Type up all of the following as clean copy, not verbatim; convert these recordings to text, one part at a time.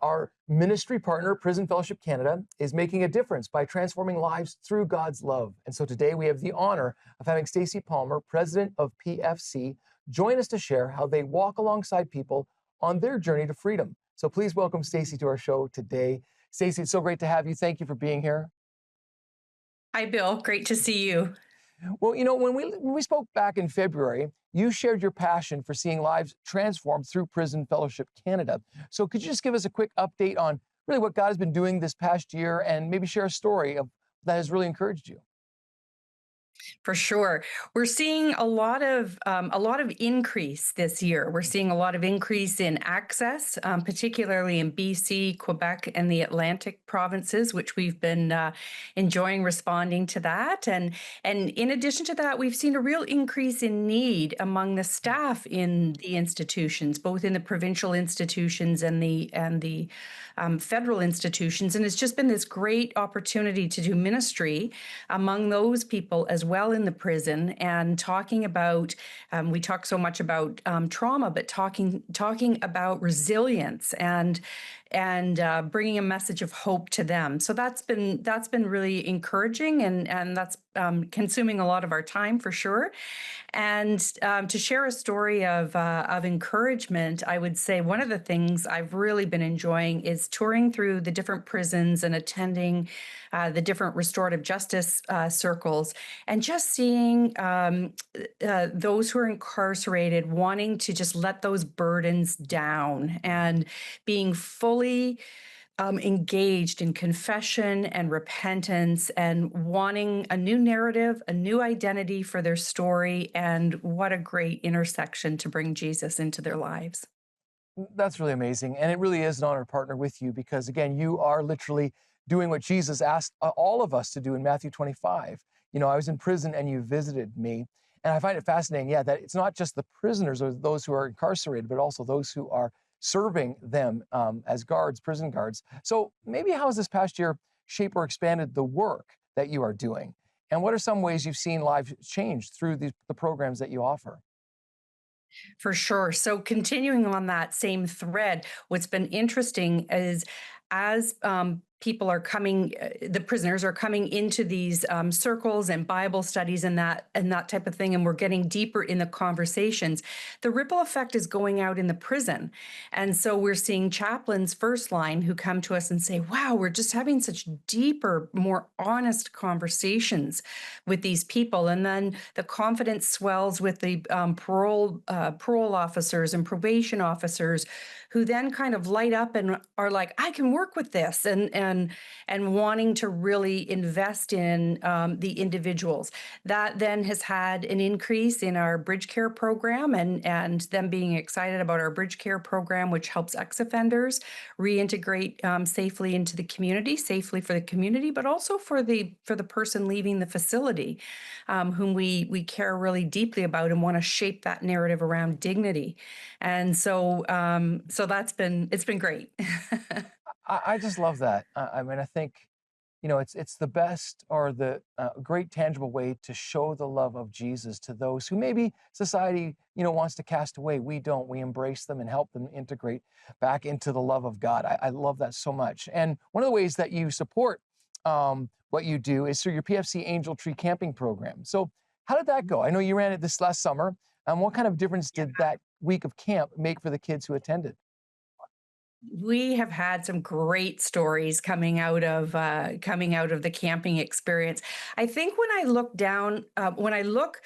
Our ministry partner, Prison Fellowship Canada, is making a difference by transforming lives through God's love. And so today we have the honor of having Stacey Palmer, president of PFC, join us to share how they walk alongside people on their journey to freedom. So please welcome Stacey to our show today. Stacey, it's so great to have you. Thank you for being here. Hi, Bill. Great to see you. Well, when we spoke back in February, you shared your passion for seeing lives transformed through Prison Fellowship Canada. So could you just give us a quick update on really what God has been doing this past year and maybe share a story of that has really encouraged you? For sure. We're seeing a lot of increase this year. We're seeing a lot of increase in access, particularly in BC, Quebec, and the Atlantic provinces, which we've been enjoying responding to that. And in addition to that, we've seen a real increase in need among the staff in the institutions, both in the provincial institutions and the federal institutions. And it's just been this great opportunity to do ministry among those people as well in the prison, and talking about we talk so much about trauma, but talking about resilience and bringing a message of hope to them. So that's been really encouraging, and that's consuming a lot of our time for sure. And to share a story of encouragement, I would say one of the things I've really been enjoying is touring through the different prisons and attending the different restorative justice circles, and just seeing those who are incarcerated wanting to just let those burdens down and being fully engaged in confession and repentance and wanting a new narrative, a new identity for their story. And what a great intersection to bring Jesus into their lives. That's really amazing. And it really is an honor to partner with you because, again, you are literally doing what Jesus asked all of us to do in Matthew 25. I was in prison and you visited me. And I find it fascinating, yeah, that it's not just the prisoners or those who are incarcerated, but also those who are serving them as guards, prison guards. So maybe how has this past year shaped or expanded the work that you are doing? And what are some ways you've seen lives change through the programs that you offer? For sure. So continuing on that same thread, what's been interesting is as people are coming, the prisoners are coming into these circles and Bible studies and that type of thing, and we're getting deeper in the conversations. The ripple effect is going out in the prison, and so we're seeing chaplains first line who come to us and say, "Wow, we're just having such deeper, more honest conversations with these people," and then the confidence swells with the parole officers and probation officers who then kind of light up and are like, I can work with this, and wanting to really invest in the individuals. That then has had an increase in our bridge care program, and them being excited about our bridge care program, which helps ex-offenders reintegrate safely into the community, safely for the community, but also for the person leaving the facility, whom we care really deeply about and want to shape that narrative around dignity. And so it's been great. I just love that. I mean, I think, it's the best or the great tangible way to show the love of Jesus to those who maybe society, wants to cast away. We don't. We embrace them and help them integrate back into the love of God. I love that so much. And one of the ways that you support what you do is through your PFC Angel Tree Camping Program. So how did that go? I know you ran it this last summer. What kind of difference did that week of camp make for the kids who attended? We have had some great stories coming out of the camping experience. I think when I look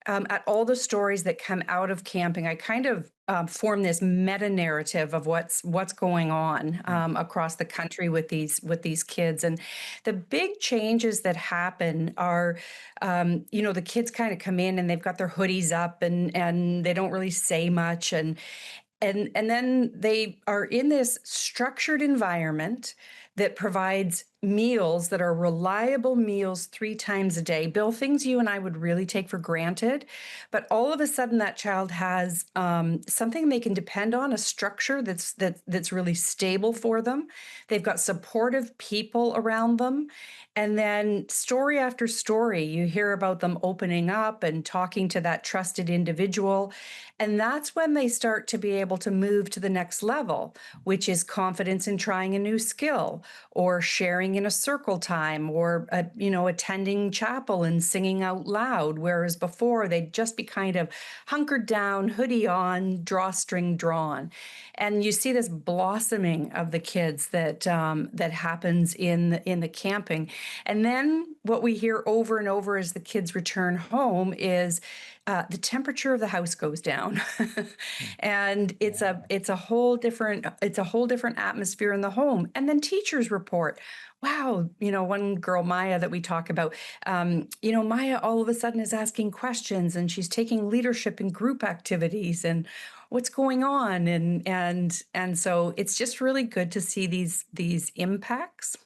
at all the stories that come out of camping, I kind of form this meta narrative of what's going on across the country with these kids. And the big changes that happen are, the kids kind of come in and they've got their hoodies up and they don't really say much, and then they are in this structured environment. that provides meals that are reliable meals 3 times a day. Bill, things you and I would really take for granted, but all of a sudden that child has something they can depend on, a structure that's really stable for them. They've got supportive people around them, and then story after story, you hear about them opening up and talking to that trusted individual. And that's when they start to be able to move to the next level, which is confidence in trying a new skill or sharing in a circle time or, attending chapel and singing out loud. Whereas before they'd just be kind of hunkered down, hoodie on, drawstring drawn. And you see this blossoming of the kids that happens in the camping. And then what we hear over and over as the kids return home is the temperature of the house goes down, Mm. and Yeah. it's a whole different atmosphere in the home. And then teachers report, wow, one girl, Maya, that we talk about, Maya all of a sudden is asking questions and she's taking leadership in group activities and what's going on, and so it's just really good to see these impacts.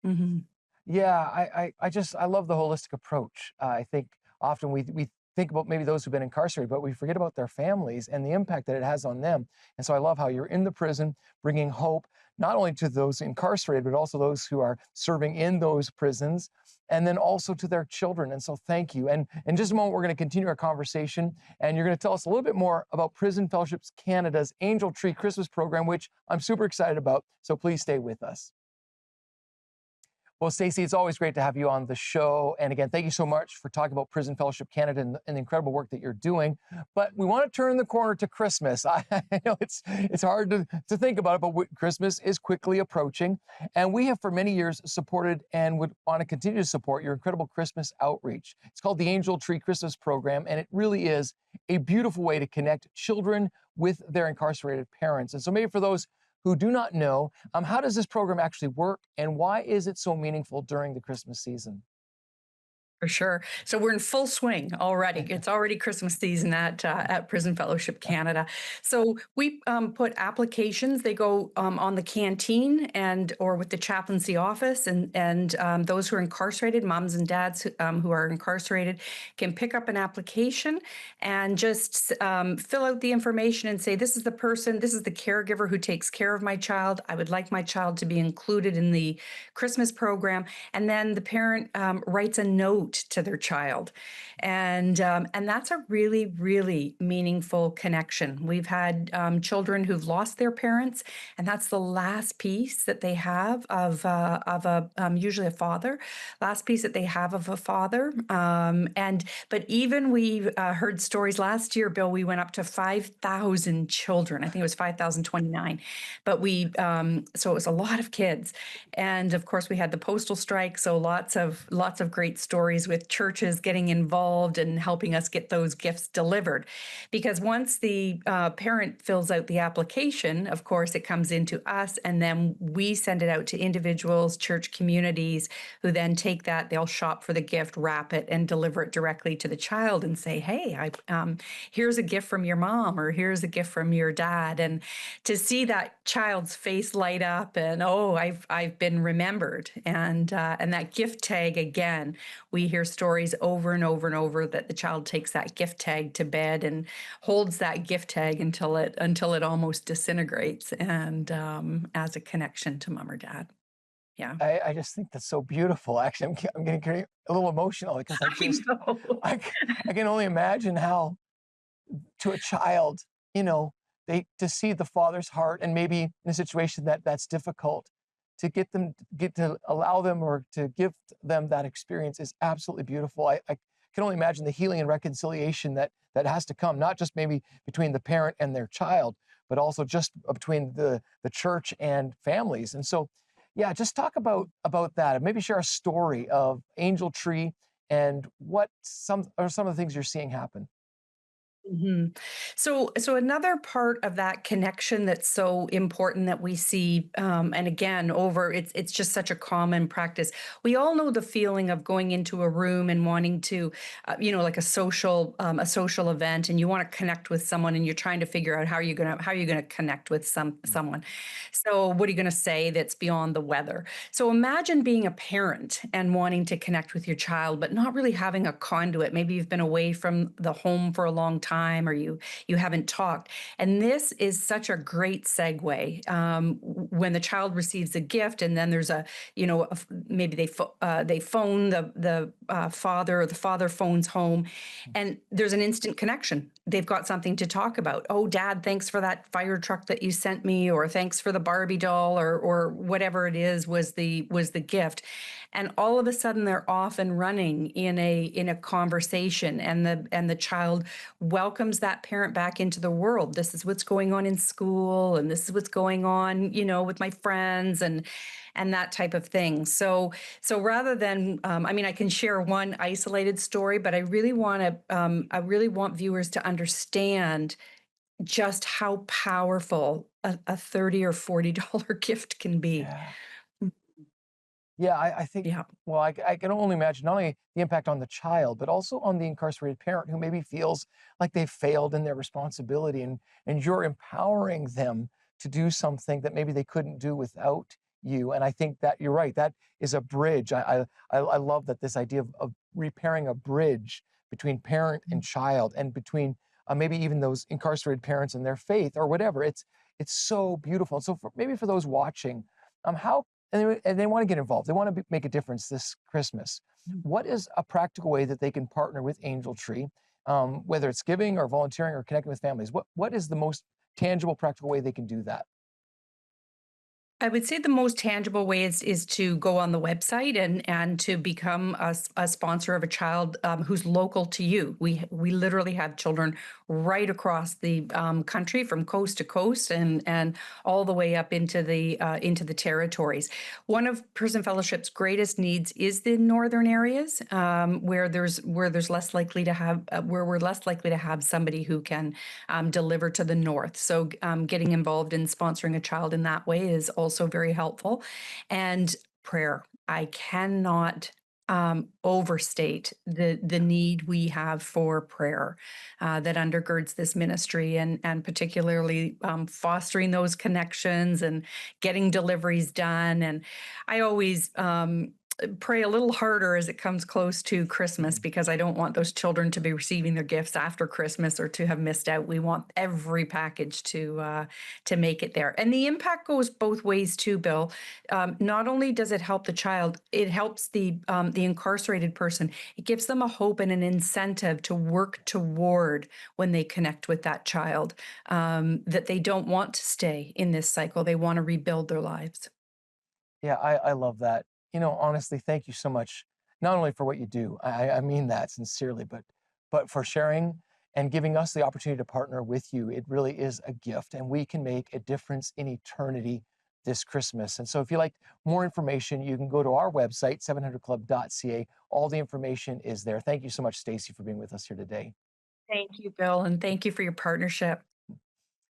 Mhm. Yeah, I love the holistic approach. I think often we think about maybe those who've been incarcerated, but we forget about their families and the impact that it has on them. And so I love how you're in the prison, bringing hope not only to those incarcerated, but also those who are serving in those prisons, and then also to their children. And so thank you. And in just a moment, we're going to continue our conversation, and you're going to tell us a little bit more about Prison Fellowships Canada's Angel Tree Christmas program, which I'm super excited about. So please stay with us. Well, Stacey, it's always great to have you on the show. And again, thank you so much for talking about Prison Fellowship Canada and the incredible work that you're doing. But we want to turn the corner to Christmas. I know it's hard to think about it, but Christmas is quickly approaching. And we have for many years supported and would want to continue to support your incredible Christmas outreach. It's called the Angel Tree Christmas Program, and it really is a beautiful way to connect children with their incarcerated parents. And so maybe for those who do not know, how does this program actually work and why is it so meaningful during the Christmas season? For sure. So we're in full swing already. It's already Christmas season at Prison Fellowship Canada. So we put applications. They go on the canteen and or with the chaplaincy office, and those who are incarcerated, moms and dads who are incarcerated, can pick up an application and just fill out the information and say, "This is the person. This is the caregiver who takes care of my child. I would like my child to be included in the Christmas program." And then the parent writes a note to their child, and that's a really really meaningful connection. We've had children who've lost their parents, and that's the last piece that they have of a usually a father, last piece that they have of a father. And but even we heard stories last year, Bill. We went up to 5,000 children. I think it was 5,029, but so it was a lot of kids, and of course we had the postal strike. So lots of great stories with churches getting involved and helping us get those gifts delivered. Because once the parent fills out the application, of course, it comes into us, and then we send it out to individuals, church communities, who then take that, they'll shop for the gift, wrap it, and deliver it directly to the child and say, hey, here's a gift from your mom, or here's a gift from your dad. And to see that child's face light up and, oh, I've been remembered. And that gift tag again, we hear stories over and over and over that the child takes that gift tag to bed and holds that gift tag until it almost disintegrates, and as a connection to mom or dad. Yeah. I just think that's so beautiful. Actually, I'm getting a little emotional because I know. I, c- I can only imagine how to a child, you know, they to see the father's heart and maybe in a situation that's difficult to get to allow them or to give them that experience is absolutely beautiful. I can only imagine the healing and reconciliation that has to come, not just maybe between the parent and their child, but also just between the church and families. And so, yeah, just talk about that and maybe share a story of Angel Tree and what some of the things you're seeing happen. Mhm. So another part of that connection that's so important that we see, and again, over it's just such a common practice. We all know the feeling of going into a room and wanting to, like a social event, and you want to connect with someone, and you're trying to figure out how you're gonna connect with Mm. someone. So what are you gonna say that's beyond the weather? So imagine being a parent and wanting to connect with your child, but not really having a conduit. Maybe you've been away from the home for a long time, or you haven't talked. And this is such a great segue when the child receives a gift, and then there's maybe they phone the father, or the father phones home, and there's an instant connection. They've got something to talk about. Oh, Dad, thanks for that fire truck that you sent me, or thanks for the Barbie doll, or whatever it is was the gift. And all of a sudden they're off and running in a conversation, and the child welcomes that parent back into the world. This is what's going on in school, and this is what's going on, with my friends, and that type of thing. So rather than, I mean, I can share one isolated story, but I really want viewers to understand just how powerful a 30 or $40 gift can be. Yeah. Yeah, I think, Yeah. well, I can only imagine not only the impact on the child, but also on the incarcerated parent who maybe feels like they failed in their responsibility, and you're empowering them to do something that maybe they couldn't do without you. And I think that you're right. That is a bridge. I love that, this idea of repairing a bridge between parent and child, and between maybe even those incarcerated parents and their faith or whatever. It's so beautiful. So maybe for those watching, how and they want to get involved. They want to make a difference this Christmas. What is a practical way that they can partner with Angel Tree, whether it's giving or volunteering or connecting with families? What is the most tangible, practical way they can do that? I would say the most tangible way is to go on the website and to become a sponsor of a child who's local to you. We literally have children right across the country, from coast to coast, and all the way up into the territories. One of Prison Fellowship's greatest needs is the northern areas, where there's less likely to have where we're less likely to have somebody who can deliver to the north. So getting involved in sponsoring a child in that way is also very helpful. And prayer. I cannot overstate the need we have for prayer that undergirds this ministry, and particularly fostering those connections and getting deliveries done. And I always pray a little harder as it comes close to Christmas, Mhm. because I don't want those children to be receiving their gifts after Christmas or to have missed out. We want every package to make it there, and the impact goes both ways too, Bill. Not only does it help the child, it helps the incarcerated person. It gives them a hope and an incentive to work toward, when they connect with that child, that they don't want to stay in this cycle. They want to rebuild their lives. Yeah, I love that. Honestly, thank you so much, not only for what you do, I mean that sincerely, but for sharing and giving us the opportunity to partner with you. It really is a gift, and we can make a difference in eternity this Christmas. And so if you like more information, you can go to our website, 700club.ca. All the information is there. Thank you so much, Stacey, for being with us here today. Thank you, Bill, and thank you for your partnership.